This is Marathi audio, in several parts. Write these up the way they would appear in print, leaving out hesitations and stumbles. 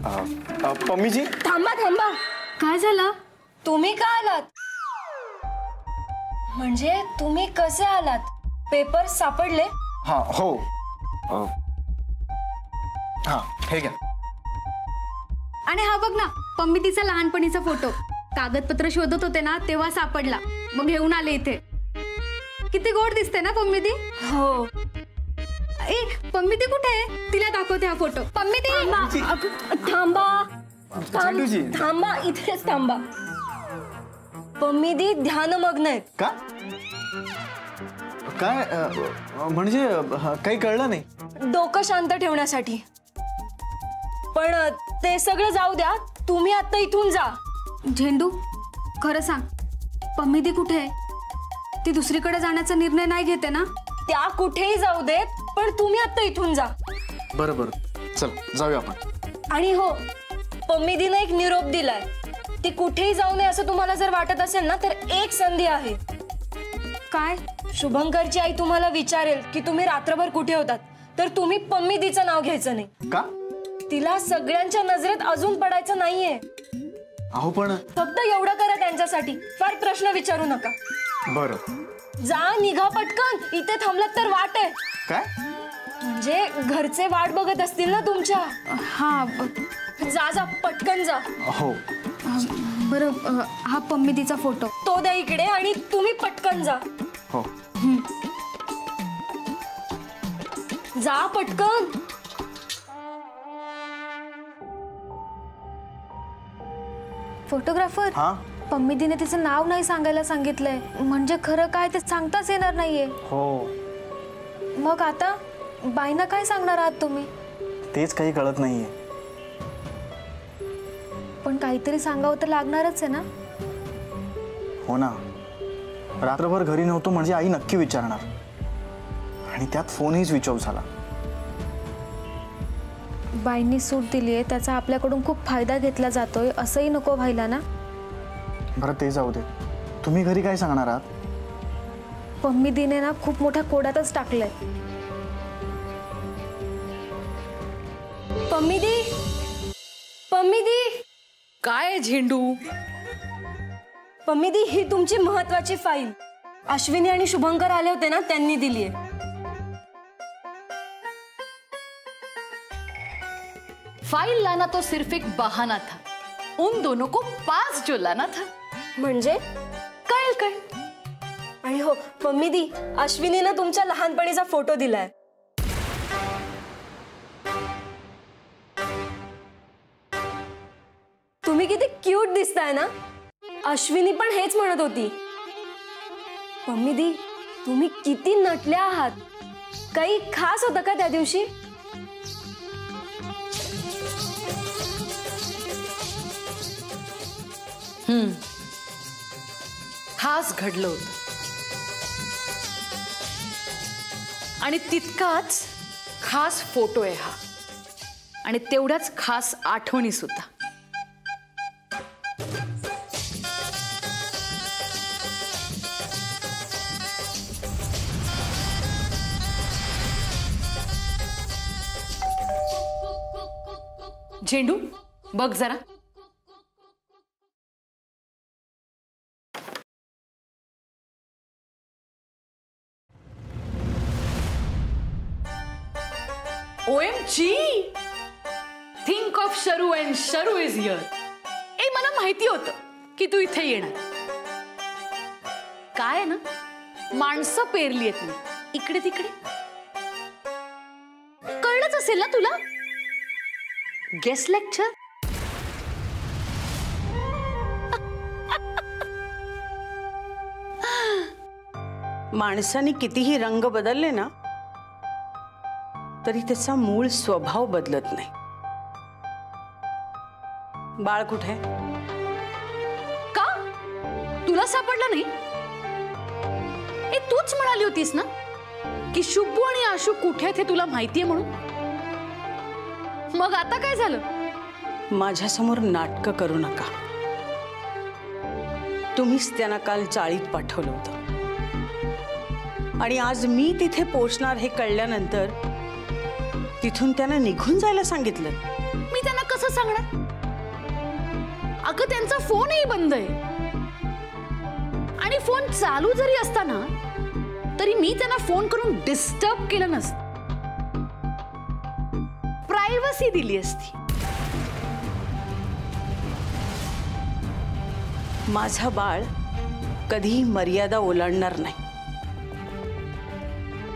पम्मीजी थांबा थांबा, काय झालं? तुम्ही का आलात? म्हणजे तुम्ही कसे आलात? पेपर सापडले? हाँ हो हाँ हे घ्या. आणि हा बघ ना, पम्मितीचा लहानपणीचा फोटो. कागदपत्र शोधत होते ना तेव्हा सापडला, मग घेऊन आले इथे. किती गोड दिसते ना पम्मिती. हो. ए पम्मिती कुठे आहे? तिला दाखवते हा फोटो. पम्मिती थांबा झेंडूजी. थांबा, इथेच थांबा. पम्मिदी ध्यानमग्न आहेत. का काय म्हणजे काही कळलं नाही. डोकं शांत ठेवण्यासाठी. पण ते सगळं जाऊ द्या, तुम्ही आता इथून जा. झेंडू खरं सांग, पम्मिती कुठे आहे? ती दुसरीकडे जाण्याचा निर्णय नाही घेते ना? त्या कुठेही जाऊ देत, पण तुम्ही आता इथून जा. बरं बरं चल जाऊया आपण. आणि हो, पम्मिदीने एक निरोप दिलाय. ती कुठेही जाऊ नये असं तुम्हाला जर वाटत असेल ना, तर एक संधी आहे. काय? शुभंकरची आई तुम्हाला विचारेल की तुम्ही रात्रभर कुठे होतात, तर तुम्ही पम्मिदीचं नाव घ्यायचं नाही. का? तिला सगळ्यांच्या नजरेत अजून पडायचं नाहीये. अहो पण फक्त एवढं करा त्यांच्यासाठी, फार प्रश्न विचारू नका. बरं. जा, निघा पटकन. इथे थांबलात तर वाट आहे. काय? म्हणजे घरचे वाट बघत असतील ना तुमच्या. हा जा जा, पटकन जा. हो. बरं, हा पम्मितीचा फोटो तो द्या इकडे आणि तुम्ही पटकन जा. हो. जा पटकन. फोटोग्राफर. हाँ पम्मितीने तिचं नाव नाही सांगायला सांगितलंय, म्हणजे खरं काय ते सांगताच येणार नाहीये. हो. मग आता बाईंना काय सांगणार आहात तुम्ही? तेच काही कळत नाहीये. पण काहीतरी सांगावं तर लागणारच आहे ना. हो ना. रात्रभर घरी नव्हतो म्हणजे आई नक्की विचारणार, आणि त्यात फोनही स्विच ऑफ झाला. बाईंनी सूट दिलीये, त्याचा आपल्याकडून खूप फायदा घेतला जातोय, असंही नको व्हायला ना. बरं ते जाऊ दे, तुम्ही घरी काय सांगणार आहात? पम्मिदीने ना खूप मोठ्या कोड्यातच टाकलंय. पम्मिदी, पम्मिदी. काय झेंडू? पम्मिदी, ही तुमची महत्वाची फाईल अश्विनी आणि शुभंकर आले होते ना, त्यांनी दिलीये. फाइल लाना तो सिर्फ एक बहाना था, उन दोनों को पास जो लाना था. म्हणजे कळेल काय? आणि हो पम्मिदी, अश्विनीने तुमच्या लहानपणीचा फोटो दिलाय. तुम्ही किती क्यूट दिसताय ना. अश्विनी पण हेच म्हणत होती. पम्मिदी, तुम्ही किती नटल्या आहात. काही खास होतं का त्या दिवशी? खास घडलं होतं, आणि तितकाच खास फोटो आहे हा, आणि तेवढ्याच खास आठवणी सुद्धा. झेंडू बघ जरा. OMG! Think of Sharu and Sharu is here. ए मला माहिती होतं की तू इथे येणार. काय आहे ना, माणसं पेरली आहेत मी इकडे तिकडे. कळलंच असेल ना तुला. Guest lecture. माणसाने कितीही रंग बदलले ना, तरी त्याचा मूळ स्वभाव बदलत नाही. बाळ कुठे? का तुला सापडला नाही? ए तूच म्हणाली होतीस ना की शुभू आणि आशू कुठे आहेत हे तुला माहितीये म्हणून. मग आता काय झालं? माझ्यासमोर नाटकं करू नका. तुम्हीच त्यांना काल चाळीत पाठवलं होतं, आणि आज मी तिथे पोहोचणार हे कळल्यानंतर तिथून त्यांना निघून जायला सांगितलं. मी त्यांना कसं कसं सांगणार? अगं त्यांचा फोनही बंद आहे आणि फोन चालू जरी असताना तरी मी त्यांना फोन करून डिस्टर्ब केलं नसतं, प्रायव्हसी दिली असती. माझा बाळ कधीही मर्यादा ओलांडणार नाही,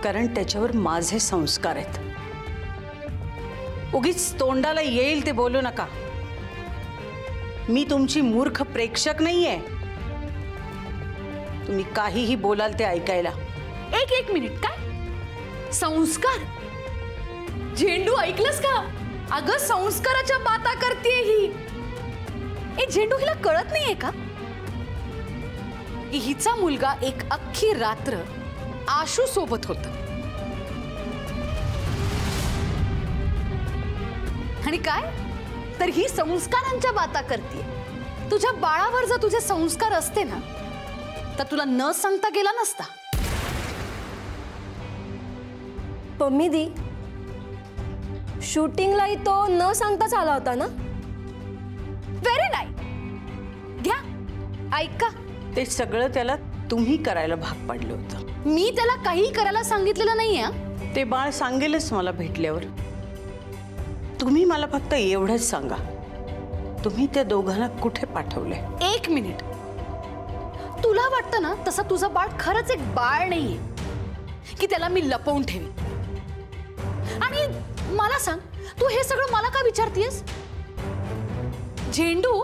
कारण त्याच्यावर माझे संस्कार आहेत. उगीच तोंडाला येईल ते बोलू नका. मी तुमची मूर्ख प्रेक्षक नाहीये. तुम्ही काहीही बोलाल ते ऐकायला. एक मिनिट, काय संस्कार? झेंडू ऐकलंस का? अगं संस्काराच्या बाता करते ही. झेंडू हिला कळत नाहीये का की हिचा मुलगा एक अख्खी रात्र आशू सोबत होता आणि काय तर ही संस्कारांच्या बाता करते. तुझ्या बाळावर जर तुझे संस्कार असते ना तर तुला न सांगता गेला नसता. पम्मी दी, शूटिंगलाही तो न सांगताच आला होता ना? Very nice. घ्या ऐका, ते सगळं त्याला तुम्ही करायला भाग पाडलं होतं. मी त्याला काही करायला सांगितलेलं नाहीये. ते बाळ सांगेलच मला भेटल्यावर. तुम्ही मला फक्त एवढंच सांगा, तुम्ही त्या दोघांना कुठे पाठवले? एक मिनिट, तुला वाटतं ना तसं तुझं बाळ खरंच एक बाळ नाहीये की त्याला मी लपवून ठेवी. आणि मला सांग, तू हे सगळं मला का विचारतीयस? झेंडू,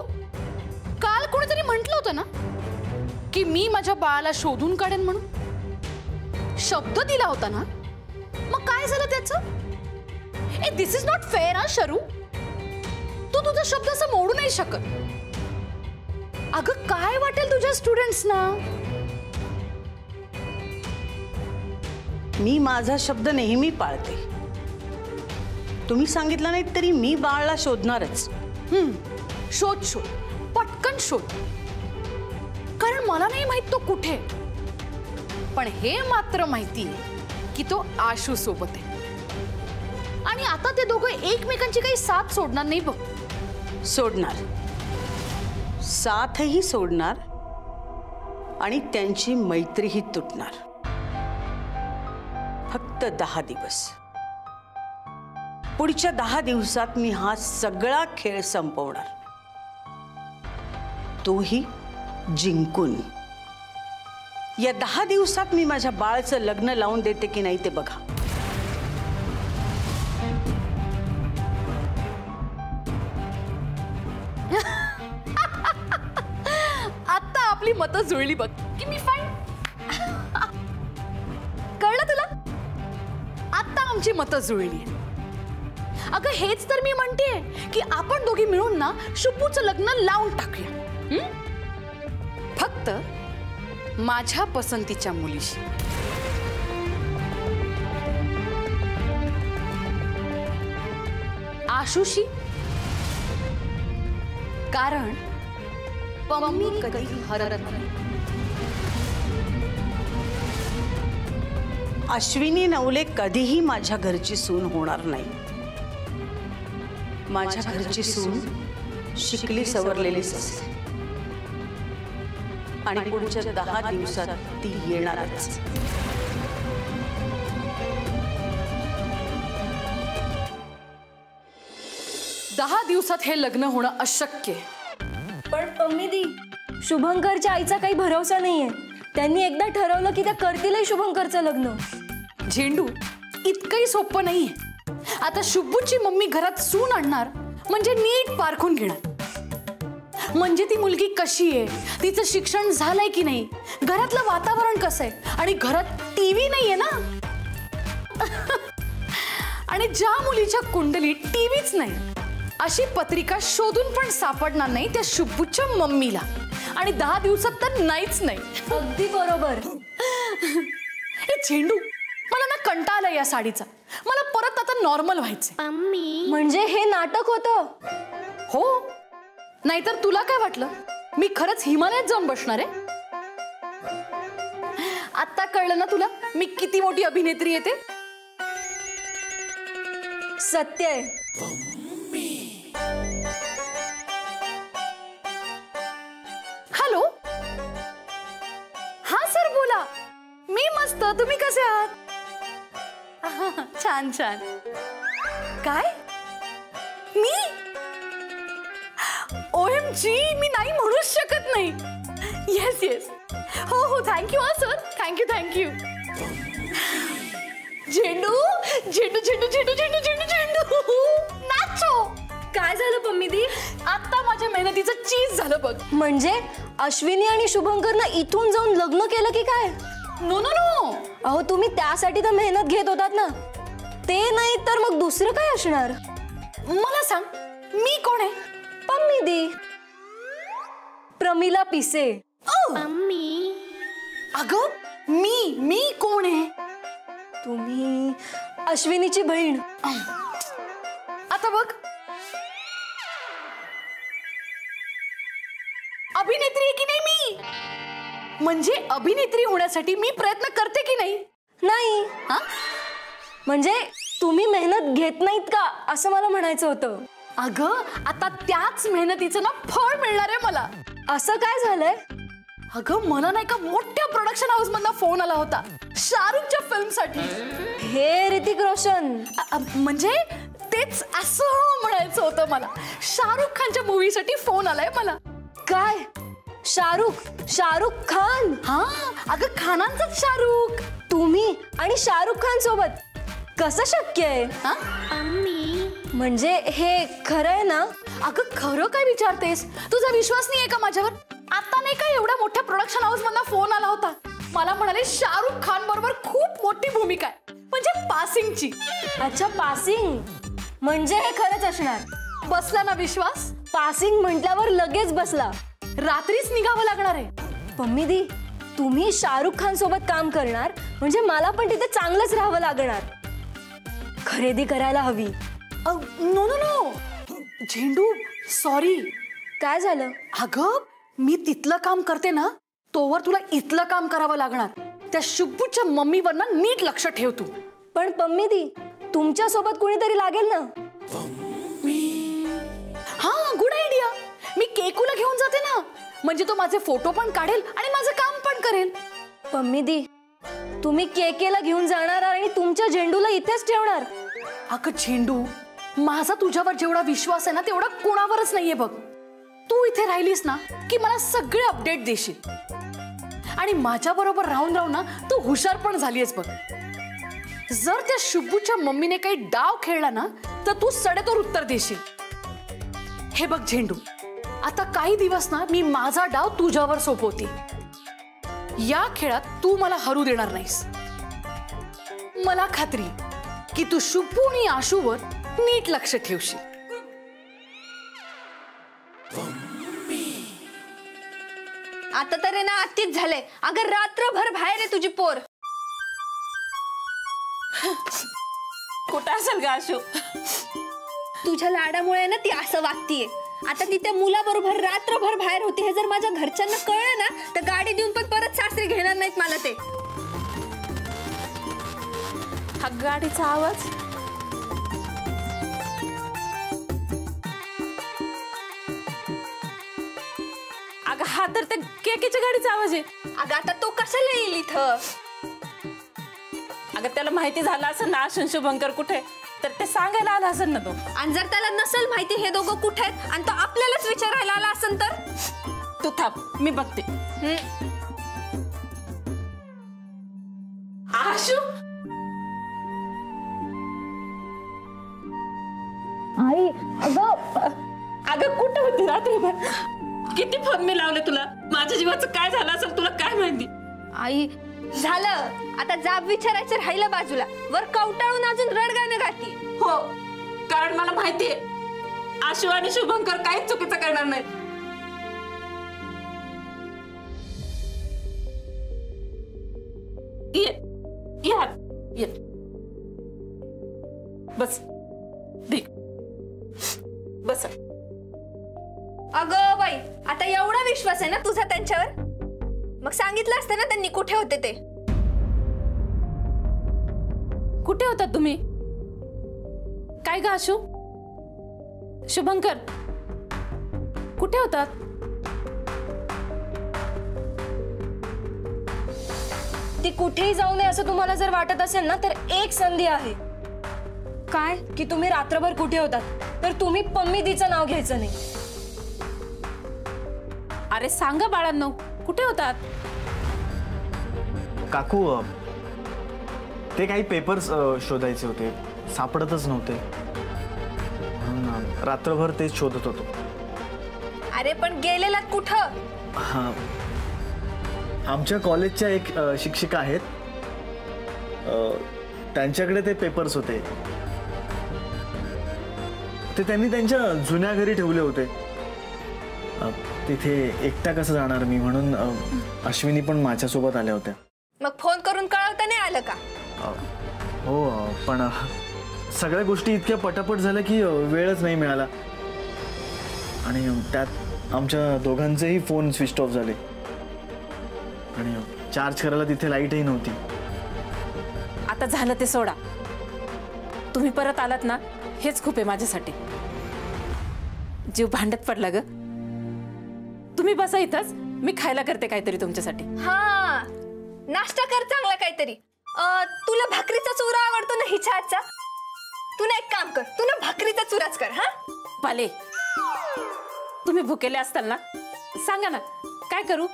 काल कोणीतरी म्हटलं होतं ना की मी माझ्या बाळाला शोधून काढेन म्हणून. शब्द दिला होता ना, मग काय झालं त्याचं? दिस इज नॉट फेअर हा शरू. तू तुझा शब्द असं मोडू नाही शकत. अगं काय वाटेल तुझ्या स्टुडंट्सना? मी माझा शब्द नेहमी पाळते. तुम्ही सांगितलं नाही तरी मी बाळाला शोधणारच. शोध शोध, पटकन शोध. कारण मला नाही माहित तो कुठे, पण हे मात्र माहिती की तो आशू सोबत आहे. आणि आता ते दोघं एकमेकांची काही साथ सोडणार नाही बघ. सोडणार, साथही सोडणार आणि त्यांची मैत्रीही तुटणार. फक्त 10 दिवस. पुढच्या 10 दिवसात मी हा सगळा खेळ संपवणार, तोही जिंकून. या 10 दिवसात मी माझ्या बाळाचं लग्न लावून देते की नाही ते बघा. आता आपली मतं जुळली बघ की मी फाईन. कळलं तुला? आता आमची मतं जुळली. अगं हेच तर मी म्हणतेय की आपण दोघी मिळून ना शुपूचं लग्न लावून टाकूया. फक्त माझ्या पसंतीच्या मुलीशी. आशुशी. कारण पम्मी कधी हरत नाही. अश्विनी नवले कधीही माझ्या घरची सून होणार नाही. माझ्या घरची सून शिकली सवरलेली असते आणि पुढच्या 10 दिवसात ती येणारच. दहा दिवसात हे लग्न होणं अशक्य आहे. पण पम्मी दी, शुभंकरच्या आईचा काही भरोसा नाहीये. त्यांनी एकदा ठरवलं की त्या करतीलही शुभंकरचं लग्न. झेंडू, इतकंही सोपं नाहीये. आता शुभूची मम्मी घरात सून आणणार म्हणजे नीट पारखून घेणार. म्हणजे ती मुलगी कशी आहे, तिचं शिक्षण झालंय की नाही, घरातलं वातावरण कसं आहे, आणि घरात टीव्ही नाहीये ना. आणि ज्या मुलीच्या कुंडलीत टीव्हीच नाही अशी पत्रिका शोधून पण सापडणार नाही त्या शुभूच्या मम्मीला. आणि 10 दिवसात तर नाहीच नाही. अगदी बरोबर. हे झेंडू, मला ना कंटाळा आला या साडीचा. मला परत आता नॉर्मल व्हायचंय. म्हणजे हे नाटक होतं? हो, नाहीतर तुला काय वाटलं मी खरंच हिमालयात जाऊन बसणार आहे? आता कळलं ना तुला मी किती मोठी अभिनेत्री आहे ते? सत्य आहे. तुम्ही कसे आहात? छान छान. काय मी OMG मी नाही म्हणूच शकत नाही. येस येस हो हो थँक्यू सर थँक्यू. झेंडू झेंडू झेंडू झेंडू झेंडू झेंडू झेंडू नाचो. काय झालं पम्मी दी? आता माझ्या मेहनतीचं चीज झालं बघ. म्हणजे अश्विनी आणि शुभंकरनं इथून जाऊन लग्न केलं की काय? No no no. अहो तुम्ही त्यासाठी तर मेहनत घेत होतात ना, ते नाही तर मग दुसरं काय असणार? मला सांग मी कोण आहे? पम्मी दी, प्रमिला पिसे. अगं मी कोण आहे? तुम्ही अश्विनीची बहीण. आता बघ अभिनेत्री आहे की नाही मी? म्हणजे अभिनेत्री होण्यासाठी मी प्रयत्न करते की नाही? नाही हा? म्हणजे तुम्ही मेहनत घेत नाहीत का असं मला म्हणायचं होतं. अगं आता त्याच मेहनतीचं ना फळ मिळणार आहे मला. असं काय झालंय? अगं मला नाही का मोठ्या प्रोडक्शन हाऊस मधला फोन आला होता शाहरुखच्या फिल्म साठी. हे ऋतिक रोशन. म्हणजे तेच असं म्हणायचं होतं मला. शाहरुख खानच्या मूवी साठी फोन आलाय मला. काय? शाहरुख खान? हा अगं खानांचाच शाहरुख. तुम्ही आणि शाहरुख खान सोबत कसं शक्य आहे? हा? म्हणजे हे खरं आहे ना? अगं खरं काय विचारतेस? तुझा विश्वास नाहीये का माझ्यावर? आता नाही का एवढ्या मोठ्या प्रोडक्शन हाऊस मधला फोन आला होता. मला म्हणाले शाहरुख खान बरोबर खूप मोठी भूमिका आहे, म्हणजे पासिंगची. अच्छा पासिंग, म्हणजे हे खरंच असणार. बसला ना विश्वास? पासिंग म्हटल्यावर लगेच बसला. रात्रीच निघावं लागणार आहे. पम्मी दी, तुम्ही शाहरुख खान सोबत काम करणार म्हणजे मला पण तिथे चांगलंच राहावं लागणार. खरेदी करायला हवी. नो नो नो झेंडू सॉरी. काय झालं? अगं मी तिथलं काम करते ना, तोवर तुला इथलं काम करावं लागणार. त्या शुभूच्या मम्मीवर ना नीट लक्ष ठेव तू. पण पम्मी दी, तुमच्या सोबत कोणीतरी लागेल ना. हा गुड आयडिया. मी केकूला घेऊन जाते ना, म्हणजे तो माझे फोटो पण काढेल आणि माझं काम पण करेल. पम्मी दी, तुम्ही केकेला घेऊन जाणार आणि तुमच्या झेंडूला इथेच ठेवणार. अगं झेंडू, माझा तुझ्यावर जेवढा विश्वास आहे ना तेवढा कोणावरच नाहीये बघ. तू इथे राहिलीस ना की मला सगळे अपडेट देशील आणि माझ्या बरोबर राहून राहून ना तू हुशार पण झालीस बघ. जर त्या शुभूच्या मम्मीने काही डाव खेळला ना तर तू सडेतोड उत्तर देशील. हे बघ झेंडू, आता काही दिवस ना मी माझा डाव तुझ्यावर सोपवते. या खेळात तू मला हरू देणार नाहीस. मला खात्री की तू शुभू आणि आशूवर नीट लक्ष ठेवशील. आता तर आहे ना अतिच झालंय. अगं रात्रभर बाहेर आहे तुझी पोर. कुठं असेल ग आशू? तुझ्या लाडामुळे ना ती असं वागतीये. आता ती त्या मुलाबरोबर रात्रभर बाहेर होती हे जर माझ्या घरच्यांना कळलं ना तर गाडी देऊन पण परत सासरी घेणार नाहीत मला ते. हा गाडीचा आवाज. अगं हा तर त्या केकेच्या गाडीचा आवाज आहे. अगं आता तो कशाला येईल इथं? अगं त्याला माहिती झालं असेल ना शुभंकर कुठे, तर ते सांगायला आला असेल ना तो. आणि जर त्याला नसेल माहिती हे दोघं कुठे आहेत आणि तो आपल्यालाच विचारायला आला असेल तर? तू थांब, मी बघते. आशू, आई अगं कुठे होती रात्रभर? किती फोन मी लावले तुला. माझ्या जीवाचं काय झालं असेल तुला काय माहिती. आई झालं आता जाब विचारायचं राहिलं बाजूला, वर कवटाळून अजून रडगाणं गाती. हो, कारण मला माहितीये आशू आणि शुभंकर काहीच चुकीचं करणार नाही. ये बस ठीक बस. अगं बाई, आता एवढा विश्वास आहे ना तुझा त्यांच्यावर? मग सांगितलं असतं ना त्यांनी कुठे होते ते. कुठे होतात तुम्ही? काय ग आशू, शुभंकर कुठे होतात? ती कुठेही जाऊ नये असं तुम्हाला जर वाटत असेल ना तर एक संधी आहे काय? की तुम्ही रात्रभर कुठे होतात तर तुम्ही पम्मीदीचं नाव घ्यायचं नाही. अरे सांगा बाळांनो, कुठे होतात? काकू ते काही पेपर्स शोधायचे होते, सापडतच नव्हते म्हणून रात्रभर तेच शोधत होतो. अरे पण गेलेलात कुठं? हां, आमच्या कॉलेजच्या एक शिक्षिका आहेत, त्यांच्याकडे ते पेपर्स होते. ते त्यांनी त्यांच्या जुन्या घरी ठेवले होते. तिथे एकटा कसं जाणार मी, म्हणून अश्विनी पण माझ्यासोबत आल्या होत्या. मग फोन करून कळवता नाही आलं का? हो, पण सगळ्या गोष्टी इतक्या पटापट झाल्या की वेळच नाही मिळाला. आणि त्यात आमच्या दोघांचेही फोन स्विच ऑफ झाले आणि चार्ज करायला तिथे लाईटही नव्हती. आता झालं ते सोडा, तुम्ही परत आलात ना हेच खूप आहे माझ्यासाठी. जीव भांडत पडला ग. तुम्ही बसा इथंच, मी खायला करते काहीतरी तुमच्यासाठी. हा, नाश्ता कर चांगला काहीतरी. तुला भाकरीचा चुरा आवडतो ना हिच्या हातचा? तू ना एक काम कर, तू ना भाकरीचा चुराच कर. हा पाले, तुम्ही भुकेले असताल ना, सांगा ना काय करू?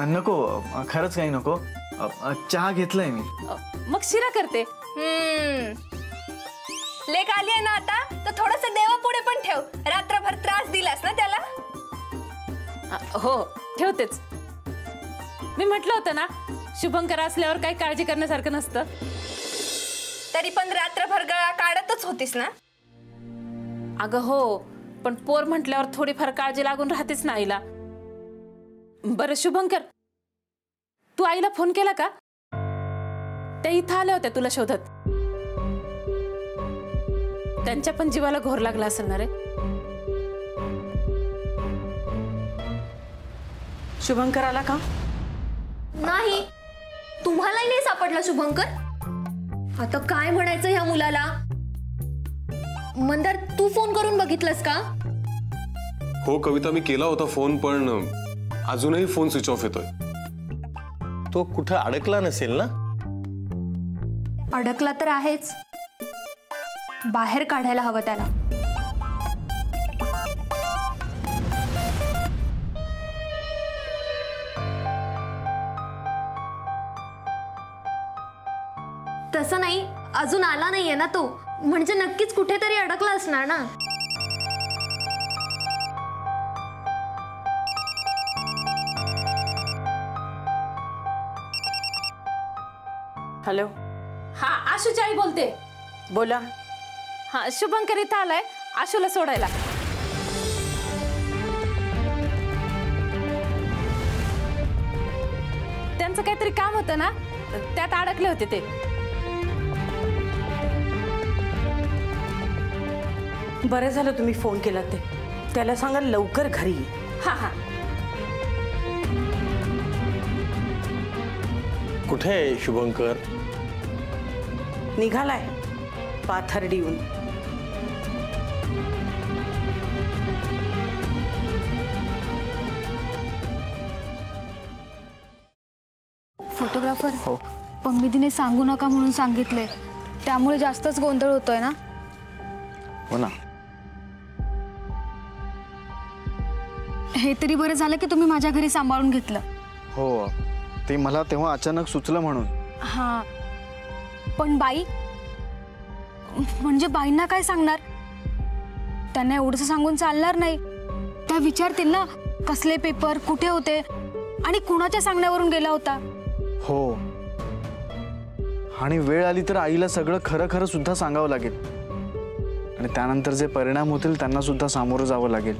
नको, खरंच काही नको. चहा घेतलाय मी. मग शिरा करते. लेक आली आहे ना आता, तर थोडस देवापुढे पण ठेव. रात्रभर त्रास दिलास ना त्याला. हो ठेवतेच. मी म्हटलं होतं ना, शुभंकर असल्यावर काही काळजी करण्यासारखं नसतं. तरी पण रात्रभर गळा काढतच होतीस ना. अगं हो, पण पोर म्हटल्यावर थोडीफार काळजी लागून राहतेच ना आईला. बरं शुभंकर, तू आईला फोन केला का? त्या इथं आल्या होत्या तुला शोधत. त्यांच्या पण जीवाला घोर लागला असेल ना रे. शुभंकर आला का? नाही, तुम्हालाही नाही सापडला शुभंकर. आता काय म्हणायचं ह्या मुलाला? मंदार, तू फोन करून बघितलंस का? हो कविता, मी केला होता फोन, पण अजूनही फोन स्विच ऑफ येतोय. तो कुठं अडकला नसेल ना? अडकला तर आहेच, बाहेर काढायला हवं त्याला. तसं नाही, अजून आला नाहीये ना तो, म्हणजे नक्कीच कुठेतरी अडकला असणार ना. हॅलो, हा, आशूची आई बोलते. बोला. हा, शुभंकर इथं आलाय आशूला सोडायला. त्यांचं काहीतरी काम होतं ना, त्यात अडकले होते ते. बरं झालं तुम्ही फोन केला. ते त्याला सांगा लवकर घरी ये. हा हा. कुठे आहे शुभंकर? निघालाय पाथर्डीहून. फोटोग्राफर, पम्मीदीने सांगू नका म्हणून सांगितले, त्यामुळे जास्तच गोंधळ होतोय ना. हो ना. हे तरी बरं झालं की तुम्ही माझ्या घरी सांभाळून घेतलं. हो, ते मला तेव्हा अचानक सुचलं म्हणून. हा, पण बाई, म्हणजे बाईंना काय सांगणार? त्यांना एवढंच सांगून चालणार नाही. त्या विचारतील ना कसले पेपर, कुठे होते आणि कुणाच्या सांगण्यावरून गेला होता. हो, आणि वेळ आली तर आईला सगळं खरं खरं सुद्धा सांगावं लागेल आणि त्यानंतर जे परिणाम होतील त्यांना सुद्धा सामोरं जावं लागेल.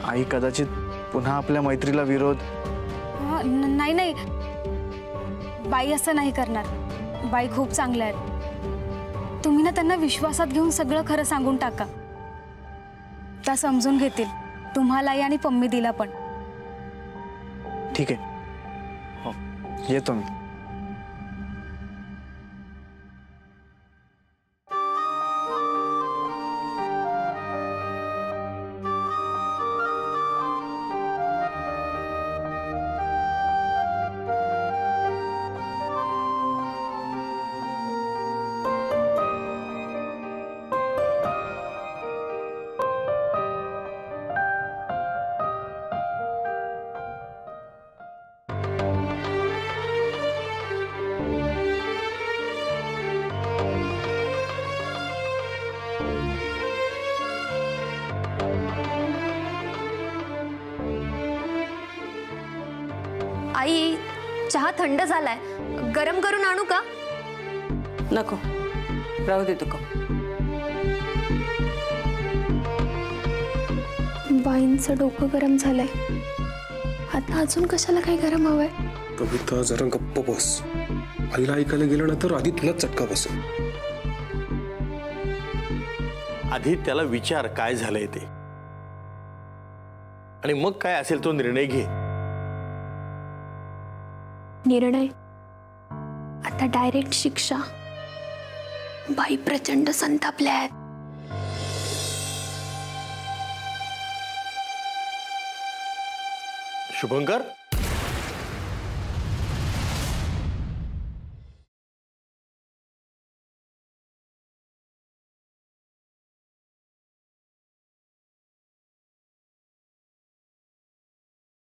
आई कदाचित पुन्हा आपल्या मैत्रीला विरोध. नाही नाही, बाई असं नाही करणार. बाई खूप चांगल्या आहेत. तुम्ही ना त्यांना विश्वासात घेऊन सगळं खरं सांगून टाका. त्या समजून घेतील, तुम्हालाही आणि पम्मीदीला पण. ठीक आहे, हो, येतो मी. आई चहा थंड झालाय, गरम करून आणू का? नको, राहू दे तुका. बाईंचं डोकं गरम झालंय, आता अजून कशाला काही गरम हवंय? कविता जरा गप्प बस. आईला ऐकायला गेलं ना तर आधी तुला चटका बसेल. आधी त्याला विचार काय झालंय ते, आणि मग काय असेल तो निर्णय घे. निर्णय आता डायरेक्ट शिक्षा. बाई प्रचंड संतापल्या आहेत. शुभंकर,